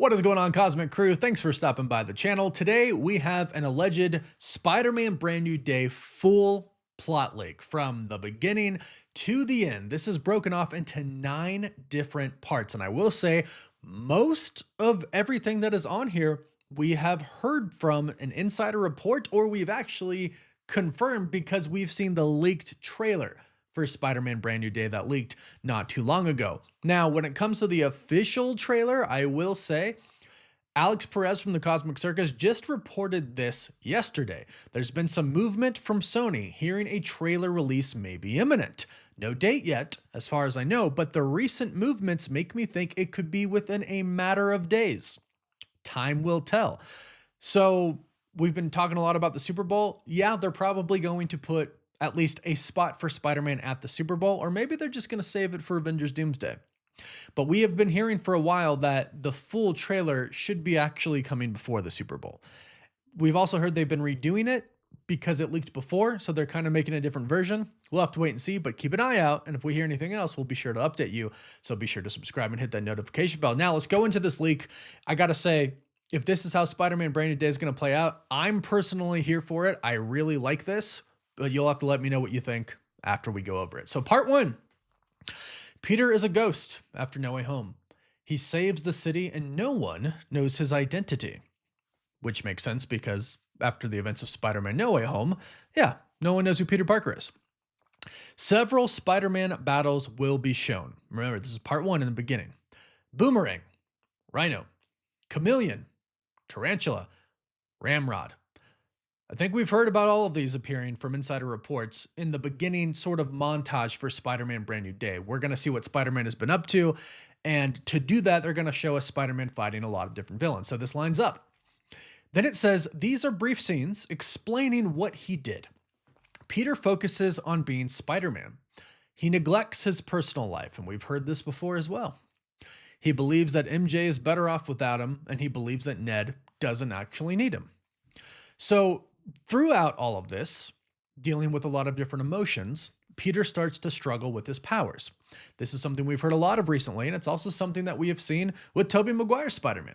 What is going on, Cosmic Crew? Thanks for stopping by the channel. Today, we have an alleged Spider-Man Brand New Day full plot leak from the beginning to the end. This is broken off into 9 different parts, and I will say most of everything that is on here, we have heard from an insider report, or we've actually confirmed because we've seen the leaked trailer for Spider-Man Brand New Day that leaked not too long ago. Now, when it comes to the official trailer, I will say Alex Perez from the Cosmic Circus just reported this yesterday. There's been some movement from Sony, hearing a trailer release may be imminent. No date yet, as far as I know, but the recent movements make me think it could be within a matter of days. Time will tell. So we've been talking a lot about the Super Bowl. Yeah, they're probably going to put at least a spot for Spider-Man at the Super Bowl, or maybe they're just going to save it for Avengers Doomsday. But we have been hearing for a while that the full trailer should be actually coming before the Super Bowl. We've also heard they've been redoing it because it leaked before, so they're kind of making a different version. We'll have to wait and see, but keep an eye out, and if we hear anything else, we'll be sure to update you. So be sure to subscribe and hit that notification bell. Now let's go into this leak. I gotta say, if this is how Spider-Man Brand New Day is going to play out, I'm personally here for it. I really like this, but you'll have to let me know what you think after we go over it. So part 1, Peter is a ghost after No Way Home. He saves the city and no one knows his identity, which makes sense because after the events of Spider-Man No Way Home, yeah, no one knows who Peter Parker is. Several Spider-Man battles will be shown. Remember, this is part 1 in the beginning. Boomerang, Rhino, Chameleon, Tarantula, Ramrod. I think we've heard about all of these appearing from insider reports in the beginning sort of montage for Spider-Man Brand New Day. We're going to see what Spider-Man has been up to, and to do that, they're going to show us Spider-Man fighting a lot of different villains. So this lines up. Then it says, these are brief scenes explaining what he did. Peter focuses on being Spider-Man. He neglects his personal life, and we've heard this before as well. He believes that MJ is better off without him, and he believes that Ned doesn't actually need him. So throughout all of this, dealing with a lot of different emotions, Peter starts to struggle with his powers. This is something we've heard a lot of recently, and it's also something that we have seen with Tobey Maguire's Spider-Man.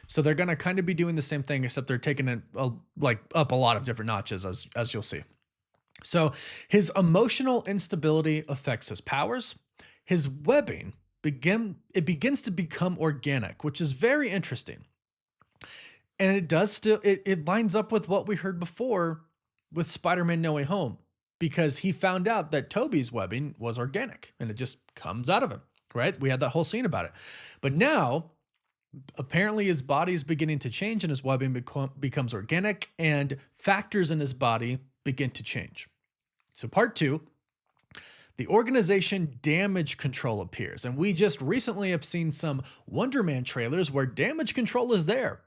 So they're going to kind of be doing the same thing, except they're taking it up a lot of different notches, as you'll see. So his emotional instability affects his powers. His webbing begins to become organic, which is very interesting. And it lines up with what we heard before with Spider-Man No Way Home, because he found out that Tobey's webbing was organic and it just comes out of him, right? We had that whole scene about it. But now, apparently his body is beginning to change and his webbing becomes organic and factors in his body begin to change. So part 2, the organization Damage Control appears. And we just recently have seen some Wonder Man trailers where Damage Control is there.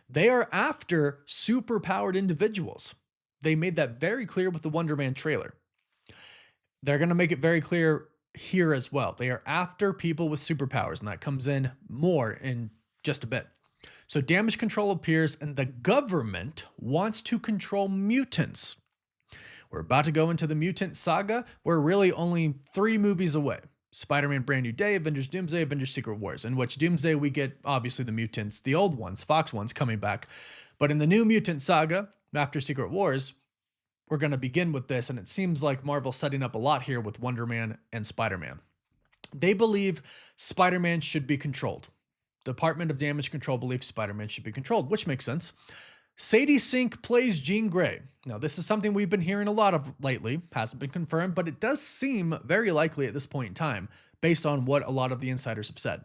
They are after super-powered individuals. They made that very clear with the Wonder Man trailer. They're going to make it very clear here as well. They are after people with superpowers, and that comes in more in just a bit. So Damage Control appears, and the government wants to control mutants. We're about to go into the mutant saga. We're really only 3 movies away. Spider-Man Brand New Day, Avengers Doomsday, Avengers Secret Wars, in which Doomsday we get obviously the mutants, the old ones, Fox ones coming back. But in the new mutant saga, after Secret Wars, we're going to begin with this, and it seems like Marvel's setting up a lot here with Wonder Man and Spider-Man. They believe Spider-Man should be controlled. Department of Damage Control believes Spider-Man should be controlled, which makes sense. Sadie Sink plays Jean Grey. Now, this is something we've been hearing a lot of lately. Hasn't been confirmed, but it does seem very likely at this point in time, based on what a lot of the insiders have said.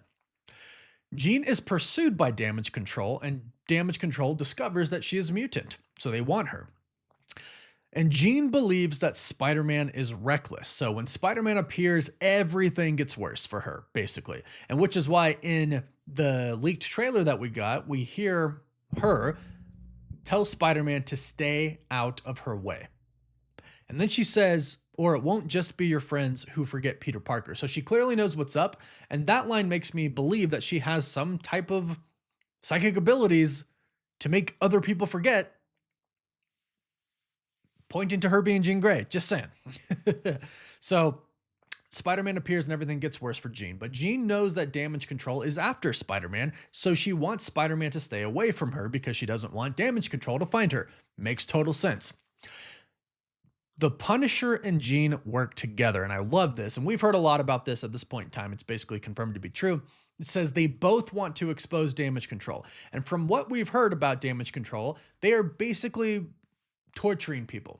Jean is pursued by Damage Control, and Damage Control discovers that she is a mutant, so they want her. And Jean believes that Spider-Man is reckless. So when Spider-Man appears, everything gets worse for her, basically. And which is why in the leaked trailer that we got, we hear her tell Spider-Man to stay out of her way. And then she says, or it won't just be your friends who forget Peter Parker. So she clearly knows what's up. And that line makes me believe that she has some type of psychic abilities to make other people forget, pointing to her being Jean Grey. Just saying. So Spider-Man appears and everything gets worse for Jean, but Jean knows that damage control is after Spider-Man, so she wants Spider-Man to stay away from her because she doesn't want damage control to find her. Makes total sense. The Punisher and Jean work together, and I love this, and we've heard a lot about this at this point in time. It's basically confirmed to be true. It says they both want to expose damage control, and from what we've heard about damage control, they are basically torturing people.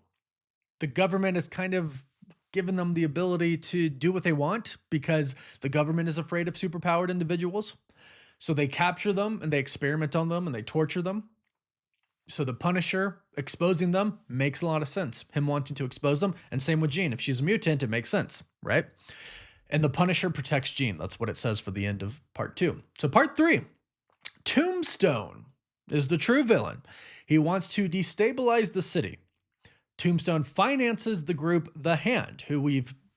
The government has kind of given them the ability to do what they want because the government is afraid of superpowered individuals. So they capture them and they experiment on them and they torture them. So the Punisher exposing them makes a lot of sense. Him wanting to expose them, and same with Jean. If she's a mutant, it makes sense, right? And the Punisher protects Jean. That's what it says for the end of part 2. So part 3, Tombstone is the true villain. He wants to destabilize the city. Tombstone finances the group The Hand,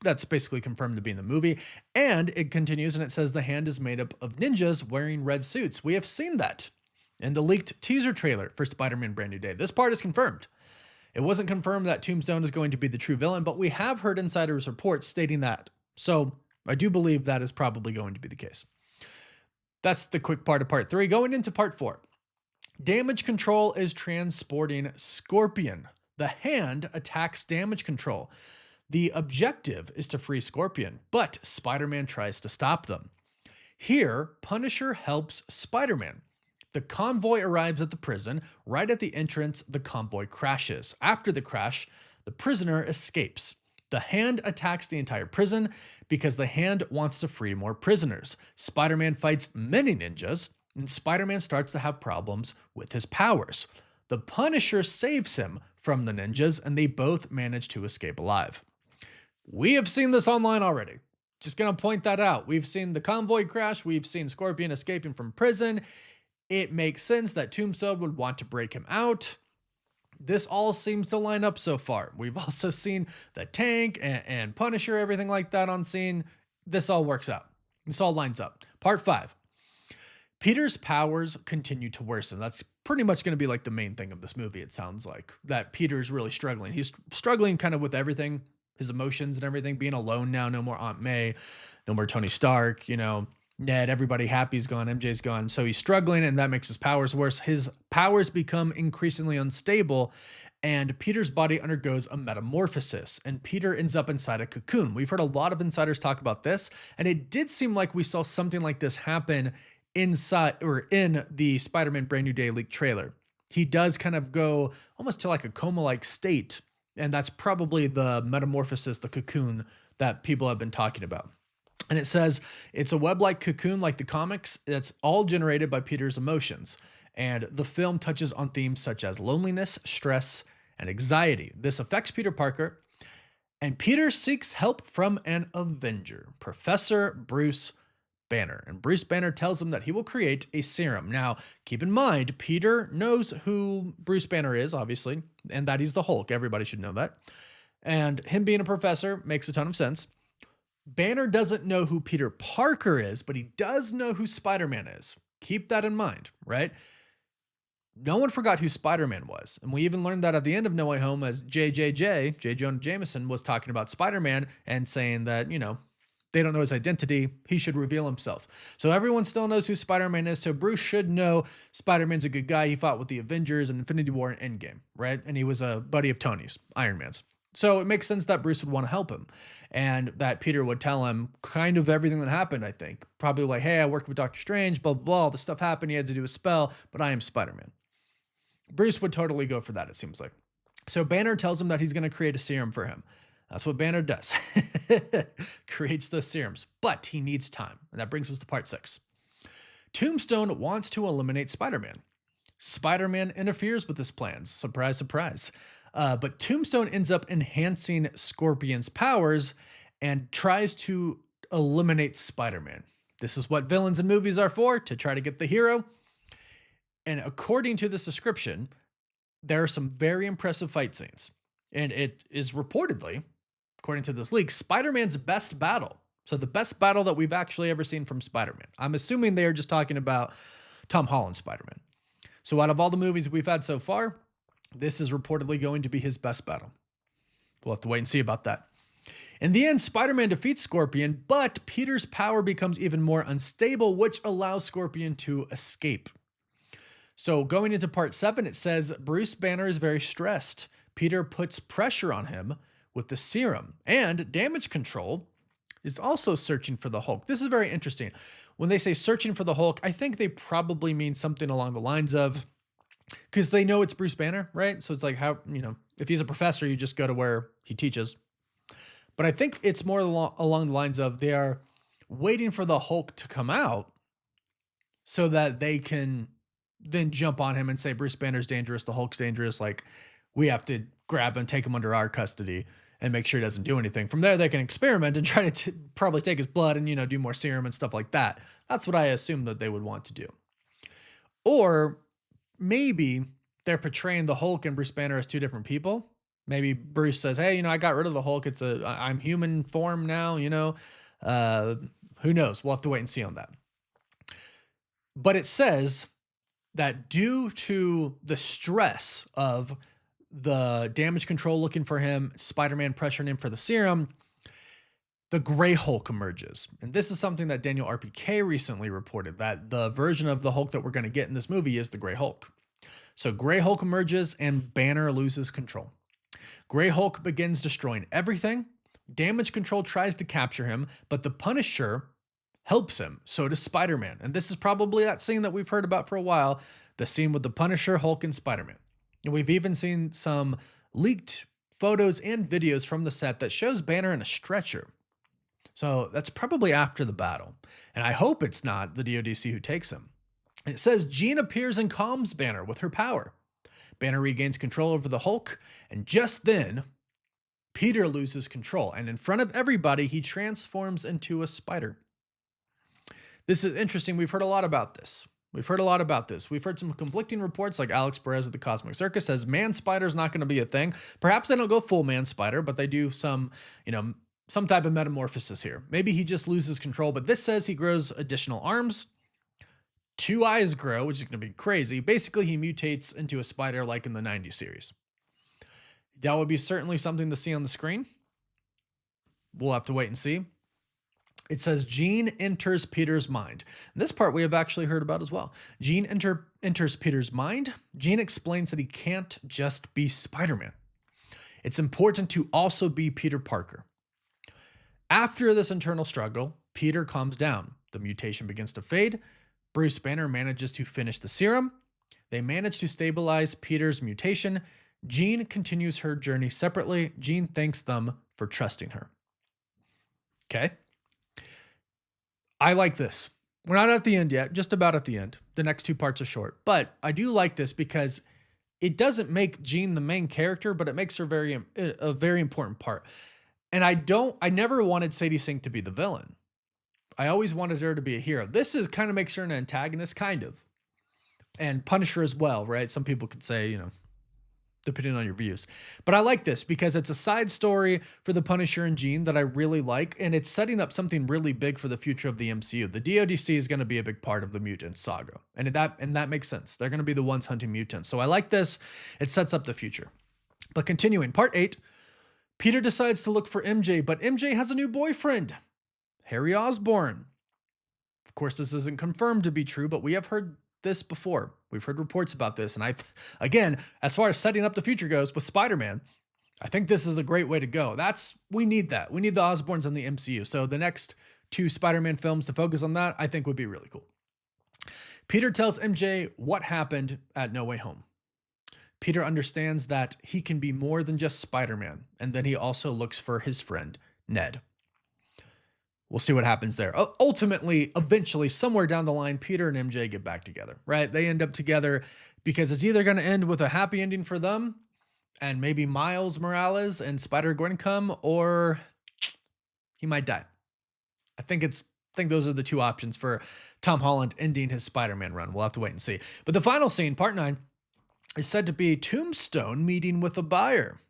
that's basically confirmed to be in the movie. And it continues and it says The Hand is made up of ninjas wearing red suits. We have seen that in the leaked teaser trailer for Spider-Man Brand New Day. This part is confirmed. It wasn't confirmed that Tombstone is going to be the true villain, but we have heard insiders reports stating that. So I do believe that is probably going to be the case. That's the quick part of part 3. Going into part 4. Damage control is transporting Scorpion. The Hand attacks damage control. The objective is to free Scorpion, but Spider-Man tries to stop them. Here, Punisher helps Spider-Man. The convoy arrives at the prison. Right at the entrance, the convoy crashes. After the crash, the prisoner escapes. The Hand attacks the entire prison because the Hand wants to free more prisoners. Spider-Man fights many ninjas, and Spider-Man starts to have problems with his powers. The Punisher saves him from the ninjas, and they both manage to escape alive. We have seen this online already. Just gonna point that out. We've seen the convoy crash. We've seen Scorpion escaping from prison. It makes sense that Tombstone would want to break him out. This all seems to line up so far. We've also seen the Tank and Punisher, everything like that on scene. This all works out. This all lines up. Part 5. Peter's powers continue to worsen. That's pretty much going to be like the main thing of this movie, it sounds like. That Peter's really struggling. He's struggling kind of with everything, his emotions and everything, being alone now, no more Aunt May, no more Tony Stark, Ned, everybody happy's gone, MJ's gone. So he's struggling, and that makes his powers worse. His powers become increasingly unstable, and Peter's body undergoes a metamorphosis, and Peter ends up inside a cocoon. We've heard a lot of insiders talk about this, and it did seem like we saw something like this happen inside or in the Spider-Man Brand New Day leak trailer. He does kind of go almost to like a coma-like state, and that's probably the metamorphosis, the cocoon that people have been talking about. And it says it's a web-like cocoon like the comics that's all generated by Peter's emotions. And the film touches on themes such as loneliness, stress, and anxiety. This affects Peter Parker, and Peter seeks help from an Avenger, Professor Bruce Banner. And Bruce Banner tells him that he will create a serum. Now, keep in mind, Peter knows who Bruce Banner is, obviously, and that he's the Hulk. Everybody should know that. And him being a professor makes a ton of sense. Banner doesn't know who Peter Parker is, but he does know who Spider-Man is. Keep that in mind, right? No one forgot who Spider-Man was. And we even learned that at the end of No Way Home as J. Jonah Jameson, was talking about Spider-Man and saying that, they don't know his identity. He should reveal himself. So everyone still knows who Spider-Man is. So Bruce should know Spider-Man's a good guy. He fought with the Avengers in Infinity War and Endgame, right? And he was a buddy of Tony's, Iron Man's. So it makes sense that Bruce would want to help him, and that Peter would tell him kind of everything that happened, I think. Probably like, hey, I worked with Doctor Strange, blah, blah, blah. All this stuff happened. He had to do a spell, but I am Spider-Man. Bruce would totally go for that, it seems like. So Banner tells him that he's going to create a serum for him. That's what Banner does. Creates those serums, but he needs time. And that brings us to part 6. Tombstone wants to eliminate Spider-Man. Spider-Man interferes with his plans. Surprise, surprise. But Tombstone ends up enhancing Scorpion's powers and tries to eliminate Spider-Man. This is what villains in movies are for, to try to get the hero. And according to this description, there are some very impressive fight scenes. And it is reportedly, according to this leak, Spider-Man's best battle. So the best battle that we've actually ever seen from Spider-Man. I'm assuming they are just talking about Tom Holland's Spider-Man. So out of all the movies we've had so far, this is reportedly going to be his best battle. We'll have to wait and see about that. In the end, Spider-Man defeats Scorpion, but Peter's power becomes even more unstable, which allows Scorpion to escape. So going into part 7, it says Bruce Banner is very stressed. Peter puts pressure on him with the serum, and Damage Control is also searching for the Hulk. This is very interesting. When they say searching for the Hulk, I think they probably mean something along the lines of, because they know it's Bruce Banner, right? So it's like how, if he's a professor, you just go to where he teaches. But I think it's more along the lines of they are waiting for the Hulk to come out so that they can then jump on him and say, Bruce Banner's dangerous, the Hulk's dangerous. Like, we have to grab and take him under our custody and make sure he doesn't do anything. From there, they can experiment and try to probably take his blood and, do more serum and stuff like that. That's what I assume that they would want to do. Or maybe they're portraying the Hulk and Bruce Banner as two different people. Maybe Bruce says, hey, I got rid of the Hulk. I'm human form now, who knows? We'll have to wait and see on that. But it says that due to the stress of the Damage Control looking for him, Spider-Man pressuring him for the serum, the Gray Hulk emerges. And this is something that Daniel RPK recently reported, that the version of the Hulk that we're going to get in this movie is the Gray Hulk. So Gray Hulk emerges and Banner loses control. Gray Hulk begins destroying everything. Damage Control tries to capture him, but the Punisher helps him. So does Spider-Man. And this is probably that scene that we've heard about for a while, the scene with the Punisher, Hulk, and Spider-Man. And we've even seen some leaked photos and videos from the set that shows Banner in a stretcher. So that's probably after the battle. And I hope it's not the DODC who takes him. It says Jean appears and calms Banner with her power. Banner regains control over the Hulk, and just then, Peter loses control. And in front of everybody, he transforms into a spider. This is interesting. We've heard a lot about this. We've heard some conflicting reports, like Alex Perez of the Cosmic Circus says Man Spider is not going to be a thing. Perhaps they don't go full Man Spider, but they do some type of metamorphosis here. Maybe he just loses control, but this says he grows additional arms. 2 eyes grow, which is going to be crazy. Basically, he mutates into a spider like in the 90s series. That would be certainly something to see on the screen. We'll have to wait and see. It says Jean enters Peter's mind. And this part we have actually heard about as well. Jean enters Peter's mind. Jean explains that he can't just be Spider-Man. It's important to also be Peter Parker. After this internal struggle, Peter calms down. The mutation begins to fade. Bruce Banner manages to finish the serum. They manage to stabilize Peter's mutation. Jean continues her journey separately. Jean thanks them for trusting her. Okay. I like this. We're not at the end yet, just about at the end. The next 2 parts are short, but I do like this because it doesn't make Jean the main character, but it makes her a very important part. And I never wanted Sadie Sink to be the villain. I always wanted her to be a hero. This is kind of makes her an antagonist, kind of. And Punisher as well, right? Some people could say, depending on your views. But I like this because it's a side story for the Punisher and Jean that I really like, and it's setting up something really big for the future of the MCU. The DODC is going to be a big part of the mutant saga, and that makes sense. They're going to be the ones hunting mutants. So I like this. It sets up the future. But continuing, part 8, Peter decides to look for MJ, but MJ has a new boyfriend, Harry Osborn. Of course, this isn't confirmed to be true, but we have heard this before. We've heard reports about this. And again, as far as setting up the future goes with Spider-Man, I think this is a great way to go. We need that. We need the Osborns in the MCU. So the next 2 Spider-Man films to focus on that, I think would be really cool. Peter tells MJ what happened at No Way Home. Peter understands that he can be more than just Spider-Man. And then he also looks for his friend, Ned. We'll see what happens there. Ultimately, eventually, somewhere down the line, Peter and MJ get back together, right? They end up together because it's either going to end with a happy ending for them and maybe Miles Morales and Spider-Gwen come, or he might die. I think those are the 2 options for Tom Holland ending his Spider-Man run. We'll have to wait and see. But the final scene, part 9, is said to be Tombstone meeting with a buyer.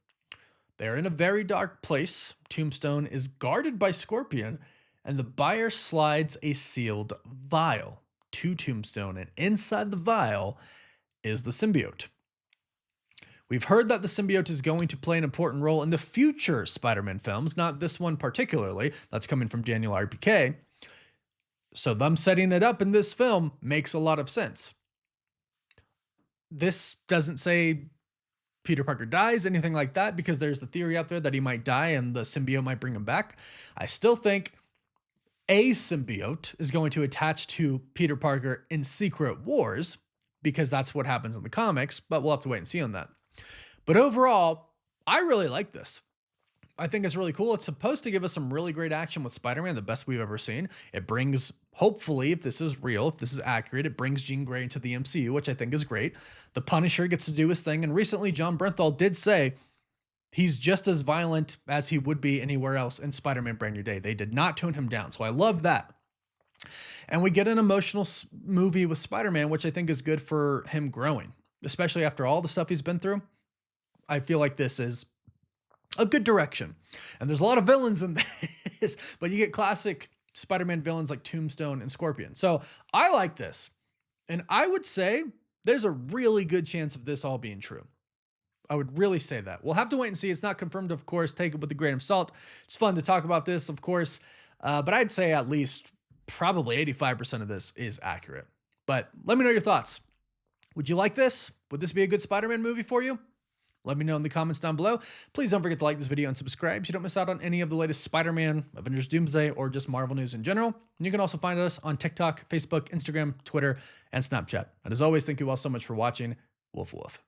They're in a very dark place. Tombstone is guarded by Scorpion, and the buyer slides a sealed vial to Tombstone, and inside the vial is the symbiote. We've heard that the symbiote is going to play an important role in the future Spider-Man films, not this one particularly. That's coming from Daniel RPK. So them setting it up in this film makes a lot of sense. This doesn't say Peter Parker dies, anything like that, because there's the theory out there that he might die and the symbiote might bring him back. I still think a symbiote is going to attach to Peter Parker in Secret Wars, because that's what happens in the comics, but we'll have to wait and see on that. But overall, I really like this. I think it's really cool. It's supposed to give us some really great action with Spider-Man, the best we've ever seen. It brings, hopefully, if this is real, if this is accurate, it brings Jean Grey into the MCU, which I think is great. The Punisher gets to do his thing. And recently, John Bernthal did say he's just as violent as he would be anywhere else in Spider-Man Brand New Day. They did not tone him down. So I love that. And we get an emotional movie with Spider-Man, which I think is good for him growing, especially after all the stuff he's been through. I feel like this is a good direction. And there's a lot of villains in this, but you get classic Spider-Man villains like Tombstone and Scorpion. So I like this. And I would say there's a really good chance of this all being true. I would really say that. We'll have to wait and see. It's not confirmed, of course. Take it with a grain of salt. It's fun to talk about this, of course. But I'd say at least probably 85% of this is accurate. But let me know your thoughts. Would you like this? Would this be a good Spider-Man movie for you? Let me know in the comments down below. Please don't forget to like this video and subscribe so you don't miss out on any of the latest Spider-Man, Avengers, Doomsday, or just Marvel news in general. And you can also find us on TikTok, Facebook, Instagram, Twitter, and Snapchat. And as always, thank you all so much for watching. Woof woof.